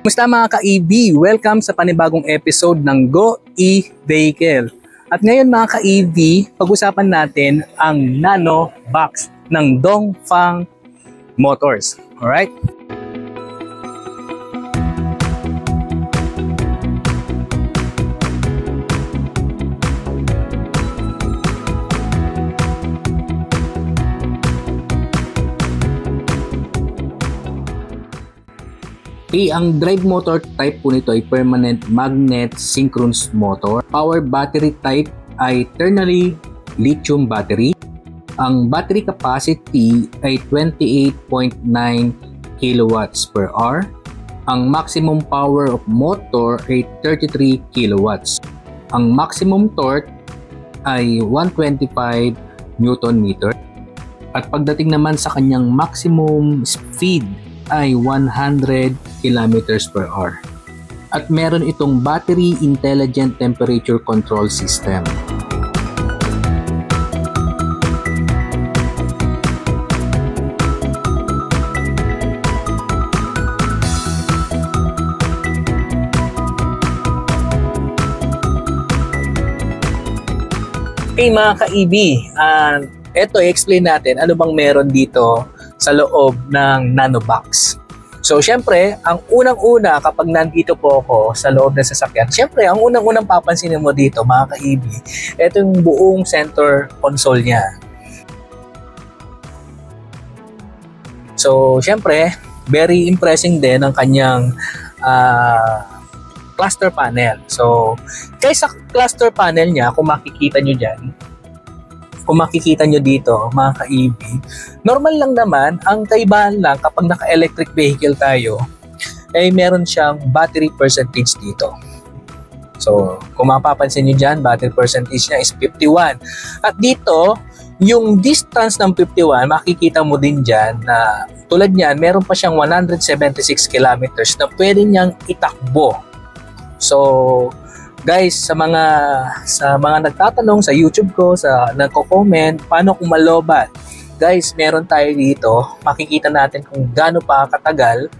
Kumusta mga ka-EV? Welcome sa panibagong episode ng Go E-Vehicle. At ngayon mga ka-EV, pag-usapan natin ang Nano Box ng Dongfeng Motors. Alright? Ang drive motor type po nito ay permanent magnet synchronous motor. Power battery type ay ternary lithium battery. Ang battery capacity ay 28.9 kilowatts per hour. Ang maximum power of motor ay 33 kilowatts. Ang maximum torque ay 125 Newton meter. At pagdating naman sa kanyang maximum speed ay 100 kilometers per hour. At meron itong battery intelligent temperature control system. Okay mga ka-EV, eto i-explain natin ano bang meron dito sa loob ng Nano Box. So, syempre, ang unang-una kapag nandito po ako sa loob ng sasakyan, syempre, ang unang-unang papansinin mo dito, mga ka-EV, ito yung buong center console niya. So, syempre, very impressive din ang kanyang cluster panel. So, kaysa cluster panel niya, kung makikita nyo dyan, kung makikita nyo dito, mga ka-EV, normal lang naman, ang kaibahan lang kapag naka-electric vehicle tayo, ay meron siyang battery percentage dito. So, kung mapapansin nyo dyan, battery percentage niya is 51. At dito, yung distance ng 51, makikita mo din dyan na tulad niyan, meron pa siyang 176 kilometers na pwede niyang itakbo. So, guys, sa mga nagtatanong sa YouTube ko, sa nagko-comment, paano kung malobat? Guys, meron tayo dito, makikita natin kung gaano pa katagal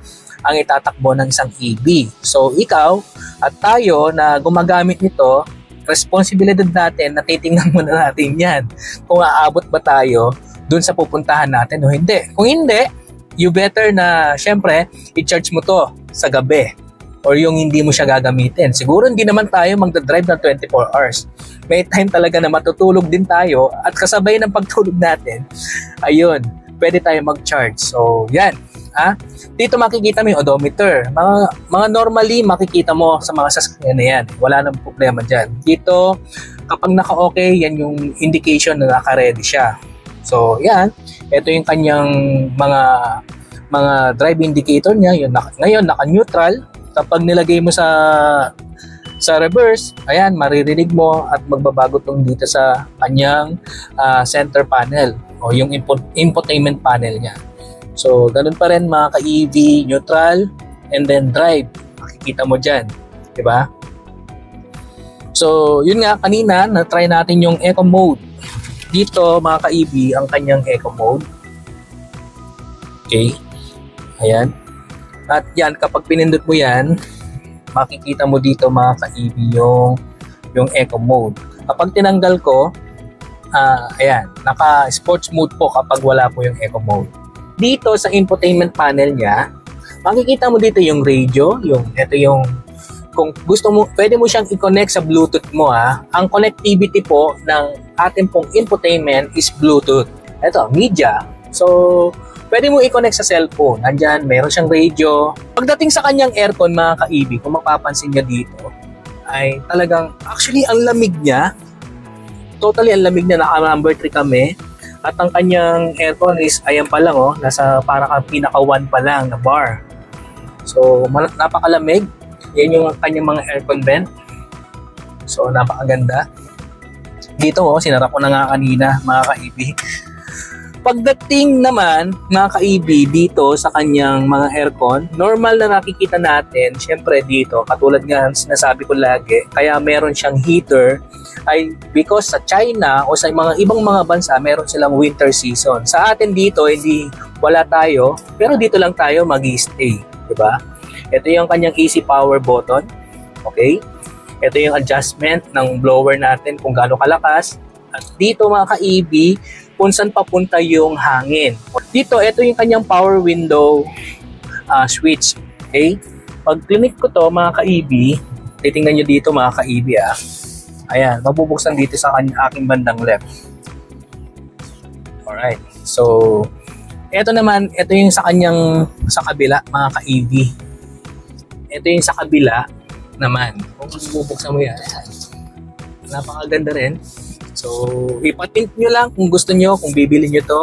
ang itatakbo ng isang EV. So, ikaw at tayo na gumagamit nito, responsibilidad natin na titingnan muna natin yan. Kung aabot ba tayo dun sa pupuntahan natin o hindi. Kung hindi, you better na, syempre, i-charge mo to sa gabi. Or yung hindi mo siya gagamitin. Siguro hindi naman tayo magdadrive ng 24 hours. May time talaga na matutulog din tayo at kasabay ng pagtulog natin, ayun, pwede tayo mag-charge. So, yan. Dito makikita mo yung odometer. Mga normally makikita mo sa mga sasakyan na yan. Wala nang problema dyan. Dito, kapag naka-okay, yan yung indication na naka-ready siya. So, yan. Ito yung kanyang mga drive indicator niya. Ngayon, naka-neutral. Kapag nilagay mo sa reverse, ayan, maririnig mo at magbabago tong dito sa kanyang center panel o yung infotainment panel niya. So, ganun pa rin mga ka-EV, neutral, and then drive. Makikita mo dyan. Diba? So, yun nga, kanina, na-try natin yung eco mode. Dito, mga ka-EV, ang kanyang eco mode. Okay. Ayan. At yan, kapag pinindot mo yan, makikita mo dito mga ka-EV yung eco mode. Kapag tinanggal ko, ayan, naka-sports mode po kapag wala po yung eco mode. Dito sa infotainment panel niya, makikita mo dito yung radio, ito yung, kung gusto mo, pwede mo siyang i-connect sa Bluetooth mo Ang connectivity po ng ating pong infotainment is Bluetooth. Ito, media. So, pwede mo i-connect sa cellphone. Nandyan, meron siyang radio. Pagdating sa kanyang aircon, mga ka-EV, kung mapapansin niya dito, ay talagang, actually, ang lamig niya. Totally, ang lamig niya. Naka-number 3 kami. At ang kanyang aircon is, ayan pa lang, nasa parang pinaka-1 pa lang na bar. So, napakalamig. Yan yung kanyang mga aircon vent. So, napakaganda. Dito, sinara ko na nga kanina, mga ka-EV. Pagdating naman, mga ka-EV, dito sa kanyang mga aircon, normal na nakikita natin, syempre dito, katulad nga sinasabi ko lagi, kaya meron siyang heater, ay because sa China o sa mga ibang mga bansa, meron silang winter season. Sa atin dito, wala tayo, pero dito lang tayo mag-i-stay, diba? Ito yung kanyang AC power button. Okay? Ito yung adjustment ng blower natin kung gaano kalakas. At dito mga ka-EB, kung saan papunta yung hangin. Dito, ito yung kanyang power window switch. Okay? Pag click ko to mga ka-EB, titingnan nyo dito mga ka-EB Ayan, mabubuksan dito sa aking bandang left. Alright. So, ito naman, ito yung sa kanyang sa kabila mga ka-EB. Ito yung sa kabila naman. Kung bubuksan mo yan, napakaganda rin. So, ipatint nyo lang kung gusto nyo, kung bibili nyo to.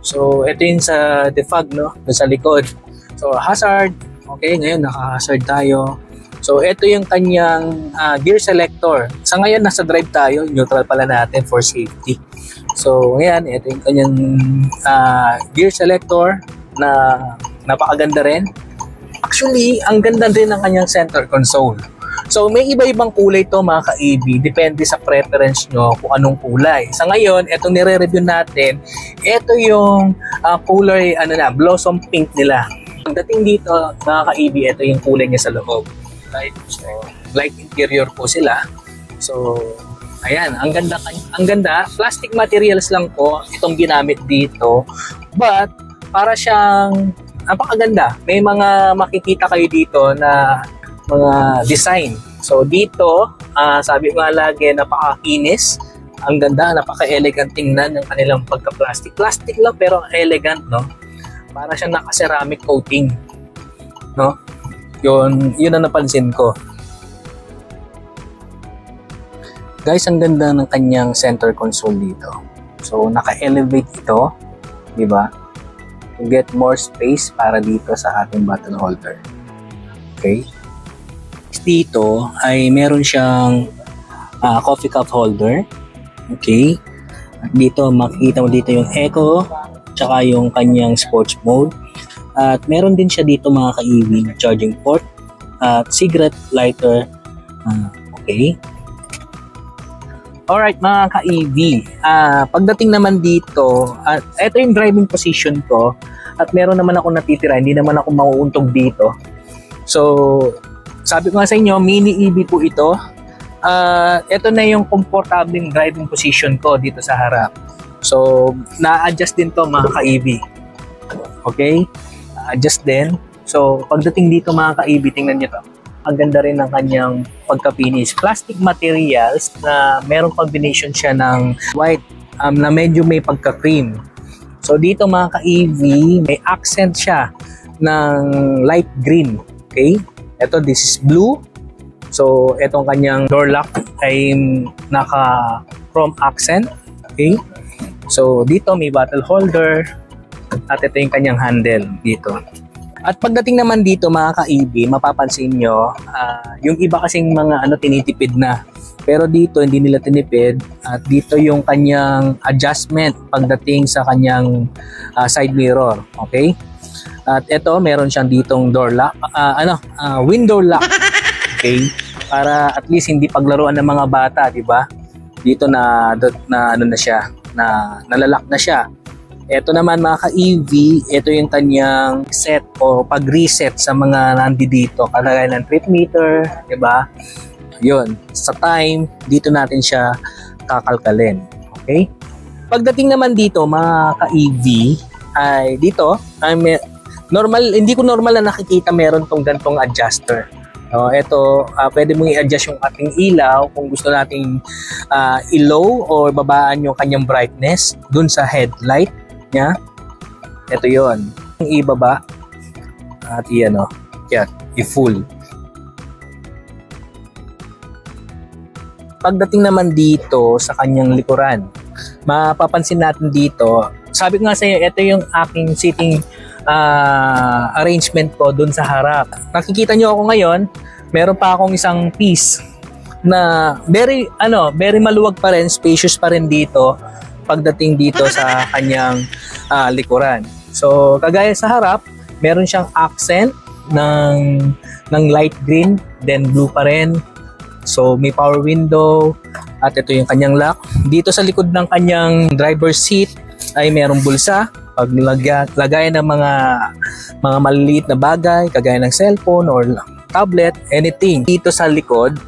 So, ito yung sa defog, no? Sa likod. So, hazard. Okay, ngayon naka-hazard tayo. So, ito yung kanyang gear selector. Sa ngayon, nasa drive tayo. Neutral pala natin for safety. So, ngayon, ito yung kanyang gear selector na napakaganda rin. Actually, ang ganda rin ng kanyang center console. So, may iba-ibang kulay to mga ka-EB. Depende sa preference nyo kung anong kulay. Sa ngayon, ito nire-review natin. Ito yung kulay, blossom pink nila. Pagdating dito, mga ka-EB, ito yung kulay niya sa loob. Right? So, light interior po sila. So, ayan, ang ganda. Plastic materials lang po itong ginamit dito. But, para siyang napakaganda. May mga makikita kayo dito na mga design. So, dito, sabi ko nga lagi, napakakinis. Ang ganda, napaka-elegant tingnan ng kanilang pagka-plastic. Plastic lang pero elegant, no? Para siyang naka-ceramic coating. No? Yun ang napansin ko. Guys, ang ganda ng kanyang center console dito. So, naka-elevate ito, di ba? To get more space para dito sa ating bottle holder. Okay? Dito ay meron siyang coffee cup holder. Okay? At dito, makikita mo dito yung eco, tsaka yung kanyang sports mode. At meron din siya dito mga ka-EB charging port at cigarette lighter. Okay. Alright mga ka-EB, pagdating naman dito, ito yung driving position ko at meron naman ako natitira, hindi naman ako mauuntog dito. So, sabi ko nga sa inyo, mini EV po ito. Ito na yung komportableng driving position ko dito sa harap. So, na-adjust din to mga ka-EB. Okay? Adjust din. So, pagdating dito mga ka-EB, tingnan nyo to. Ang ganda rin ng kanyang pagka-finish. Plastic materials na merong combination siya ng white na medyo may pagka-cream. So, dito mga ka-EB, may accent siya ng light green. Okay? Ito, this is blue. So, itong kanyang door lock ay naka-chrome accent. Okay? So, dito may bottle holder. At ito yung kanyang handle dito. At pagdating naman dito mga ka-EB, mapapansin nyo, yung iba kasing mga tinitipid na. Pero dito hindi nila tinipid. At dito yung kanyang adjustment pagdating sa kanyang side mirror. Okay? At ito, meron siyang ditong door lock, window lock. Okay? Para at least hindi paglaruan ng mga bata, di ba? Dito na siya, nalalak na siya. Ito naman mga ka-EV, ito yung kanyang set o pag-reset sa mga nandito. Kalagay ng trip meter, di ba? Yun, sa time, dito natin siya kakalkalin. Okay? Pagdating naman dito mga ka-EV, ay dito, normal, hindi ko normal na nakikita meron tong gantong adjuster. Ito, pwede mong i-adjust yung ating ilaw kung gusto nating i-low or babaan yung kanyang brightness dun sa headlight niya. Ito yon, ibaba at i-full. Pagdating naman dito sa kanyang likuran, mapapansin natin dito, sabi ko nga sa iyo, ito yung aking seating arrangement ko dun sa harap. Nakikita nyo ako ngayon, meron pa akong isang piece na very maluwag pa rin, spacious pa rin dito pagdating dito sa kanyang likuran. So, kagaya sa harap, meron siyang accent ng light green, then blue pa rin. So, may power window at ito yung kanyang lock. Dito sa likod ng kanyang driver's seat ay merong bulsa. Lagayan ng mga maliliit na bagay, kagaya ng cellphone or tablet, anything. Dito sa likod,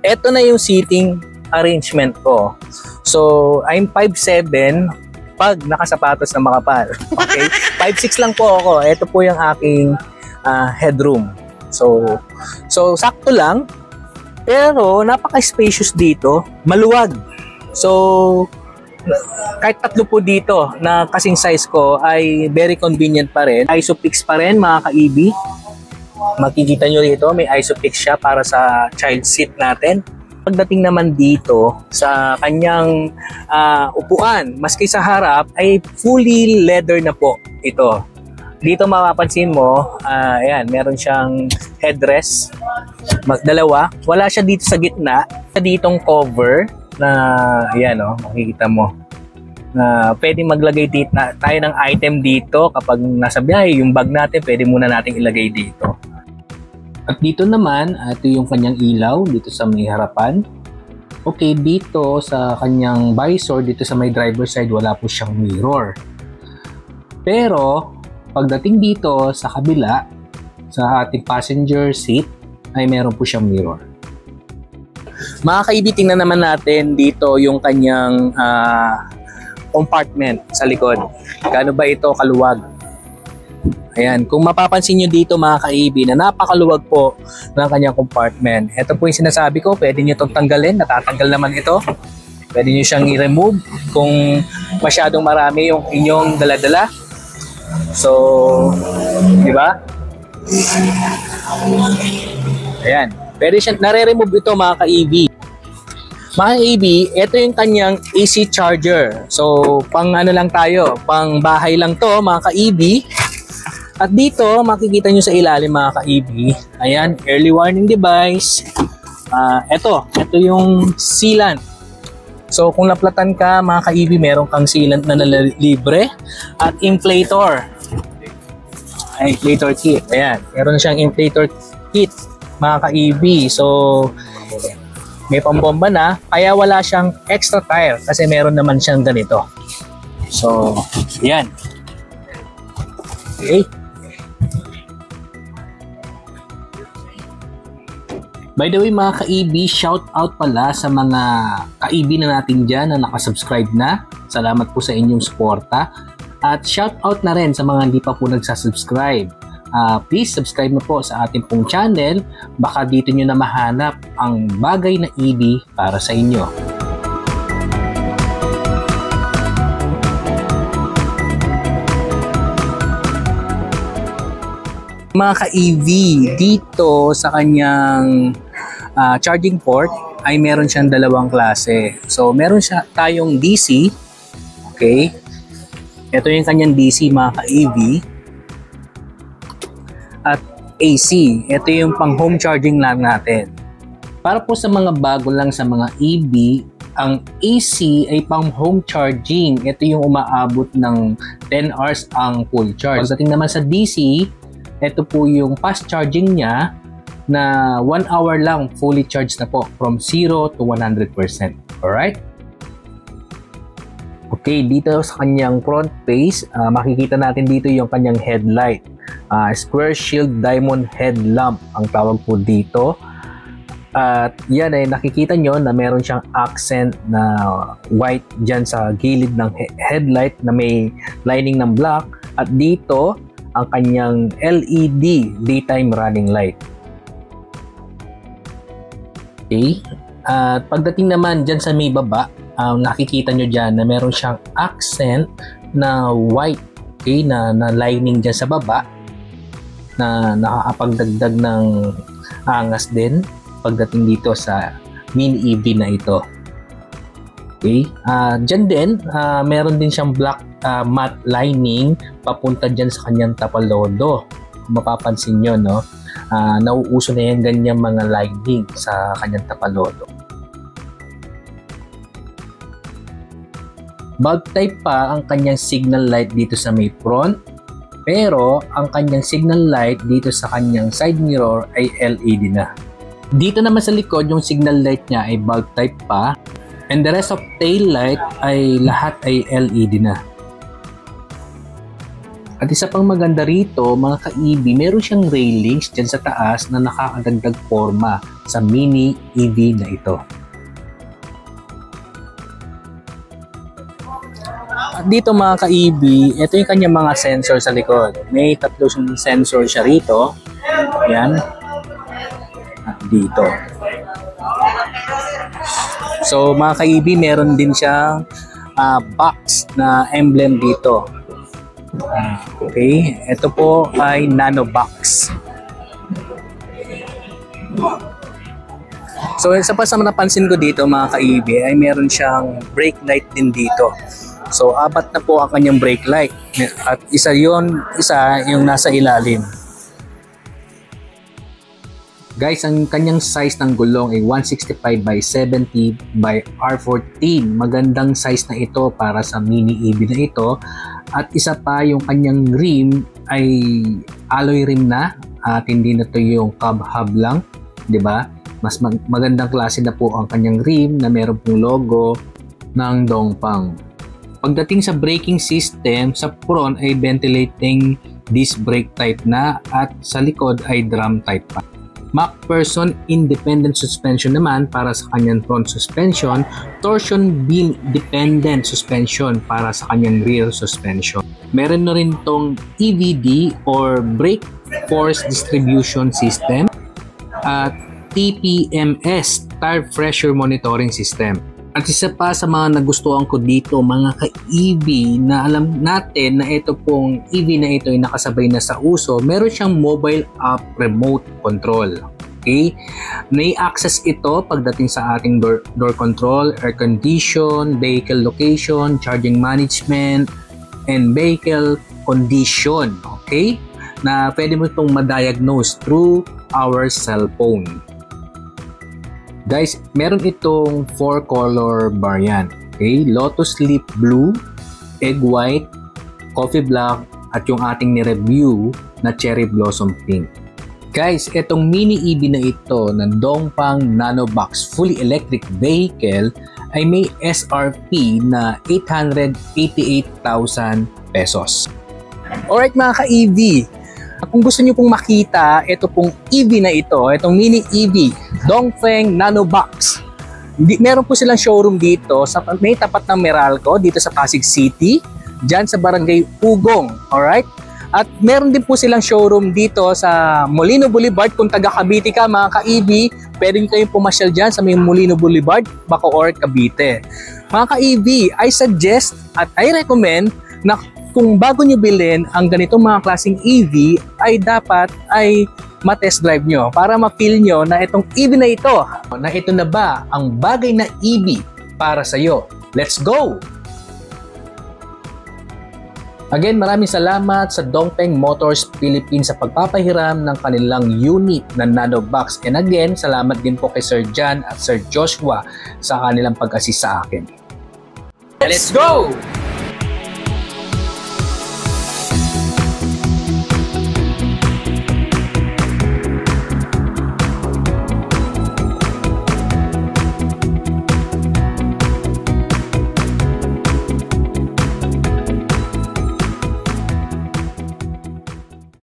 eto na yung seating arrangement ko. So, I'm 5'7" pag nakasapatos na makapal. Okay? 5'6" lang po ako. Ito po yung aking headroom. So sakto lang. Pero napaka-spacious dito. Maluwag. So, kahit tatlo po dito na kasing size ko ay very convenient pa rin. Isofix pa rin mga ka-EB. Makikita nyo rito, may Isofix siya para sa child seat natin. Pagdating naman dito sa kanyang upuan, maski sa harap ay fully leather na po ito. Dito mapapansin mo, ayan, meron siyang headrest, dalawa. Wala siya dito sa gitna. Ditong cover na, ayan makikita mo, na pwede maglagay dito tayo ng item dito kapag nasa biyahe. Yung bag natin, pwede muna nating ilagay dito. At dito naman, ito yung kanyang ilaw dito sa may harapan. Okay, dito sa kanyang visor, dito sa may driver side, wala po siyang mirror. Pero, pagdating dito sa kabila, sa ating passenger seat, ay meron po siyang mirror. Mga ka-EB, tingnan naman natin dito yung kanyang compartment sa likod. Gaano ba ito kaluwag? Ayan, kung mapapansin nyo dito mga ka-EB na napakaluwag po ng kanyang compartment. Ito po yung sinasabi ko, pwede nyo itong tanggalin, natatanggal naman ito. Pwede nyo siyang i-remove kung masyadong marami yung inyong dala-dala. So, di ba? Ayan, pwede siyang nare-remove ito mga ka-EB. Mga EB, ito yung kanyang AC charger. So, pang ano lang tayo, pang bahay lang to mga ka-EB. At dito, makikita nyo sa ilalim mga ka-EB, ayan, early warning device. Ito yung sealant. So, kung naplatan ka mga ka-EB, meron kang sealant na libre. At inflator. Inflator kit. Ayan, meron siyang inflator kit mga ka-EB. So, may pambomba na, kaya wala siyang extra tire kasi meron naman siyang ganito. So, ayan. Okay. By the way mga ka-EB, shout out pala sa mga ka-EB na natin dyan na nakasubscribe na. Salamat po sa inyong suporta. At shout out na rin sa mga hindi pa po nagsasubscribe. Please subscribe na po sa ating pong channel. Baka dito nyo na mahanap ang bagay na EB para sa inyo. Mga ka-EV, dito sa kanyang charging port ay meron siyang dalawang klase. So, meron tayong DC. Okay. Ito yung kanyang DC mga ka-EV. At AC. Ito yung pang home charging lang natin. Para po sa mga bago lang sa mga EV, ang AC ay pang home charging. Ito yung umaabot ng 10 hours ang full charge. Pagdating naman sa DC, ito po yung fast charging niya na 1 hour lang fully charged na po from 0 to 100%. Alright? Okay, dito sa kanyang front face, makikita natin dito yung kanyang headlight. Square shield diamond headlamp ang tawag po dito. At yan ay nakikita nyo na meron siyang accent na white dyan sa gilid ng headlight na may lining ng black. At dito, ang kanyang LED daytime running light. Okay. At pagdating naman dyan sa may baba, nakikita nyo dyan na meron siyang accent na white, okay, na lining dyan sa baba na nakakapagdagdag ng angas din pagdating dito sa mini EV na ito. Okay. Dyan din, meron din siyang black matte lining papunta dyan sa kanyang tapalodo. Kung mapapansin nyo, no? Nauuso na yan ganyang mga lining sa kanyang tapalodo. Bulb type pa ang kanyang signal light dito sa may front, pero ang kanyang signal light dito sa kanyang side mirror ay LED na. Dito naman sa likod, yung signal light niya ay bulb type pa, and the rest of tail light ay lahat ay LED na. At isa pang maganda rito, mga ka-EV, meron siyang railings dyan sa taas na nakakadagdag forma sa mini EV na ito. At dito mga ka-EV, ito yung kanyang mga sensor sa likod. May 3 sensor siya rito. Yan. At dito. So mga ka-EV, meron din siyang box na emblem dito. Okay, ito po ay Nano Box. So isa pa sa napansin ko dito mga ka-EV ay meron siyang brake light din dito. So apat na po ang kanyang brake light at isa yung nasa ilalim. Guys, ang kanyang size ng gulong ay 165 by 70 by R14. Magandang size na ito para sa mini EV na ito. At isa pa, yung kanyang rim ay alloy rim na at hindi na to yung cab hub lang, 'di ba? Mas magandang klase na po ang kanyang rim na meron pong logo ng Dongfeng. Pagdating sa braking system, sa front ay ventilating disc brake type na at sa likod ay drum type pa. MacPherson independent suspension naman para sa kanyang front suspension, torsion beam dependent suspension para sa kanyang rear suspension. Meron na rin tong EVD or brake force distribution system at TPMS, tire pressure monitoring system. At isa pa sa mga nagustuhan ko dito mga ka-EV na alam natin na ito pong EV na ito ay nakasabay na sa uso, meron siyang mobile app remote control. Okay? May access ito pagdating sa ating door control, air condition, vehicle location, charging management, and vehicle condition. Okay? Na pwede mo itong ma-diagnose through our cellphone. Guys, meron itong 4-color variant. Okay? Lotus Leaf Blue, Egg White, Coffee Black, at yung ating ni-review na Cherry Blossom Pink. Guys, itong mini EV na ito ng Dongfeng Nano Box fully electric vehicle ay may SRP na 888,000 pesos. Alright mga ka-EV, kung gusto nyo pong makita ito pong EV na ito, itong mini EV, Dongfeng Nano Box. Meron po silang showroom dito sa may tapat ng Meralco dito sa Pasig City, dyan sa Barangay Ugong. Alright? At meron din po silang showroom dito sa Molino Boulevard. Kung taga Cavite ka mga ka-EV, pwede nyo kayong pumasyal dyan sa may Molino Boulevard, Bacoor, Cavite. Mga ka-EV, I suggest at I recommend na kung bago nyo bilhin ang ganitong mga klaseng EV ay dapat ay ma-test drive nyo para ma-feel nyo na itong EV na ito na ba ang bagay na EV para sa'yo. Let's go! Again, maraming salamat sa Dongfeng Motors Philippines sa pagpapahiram ng kanilang unit na Nano Box. And again, salamat din po kay Sir John at Sir Joshua sa kanilang pag-assist sa akin. Let's go!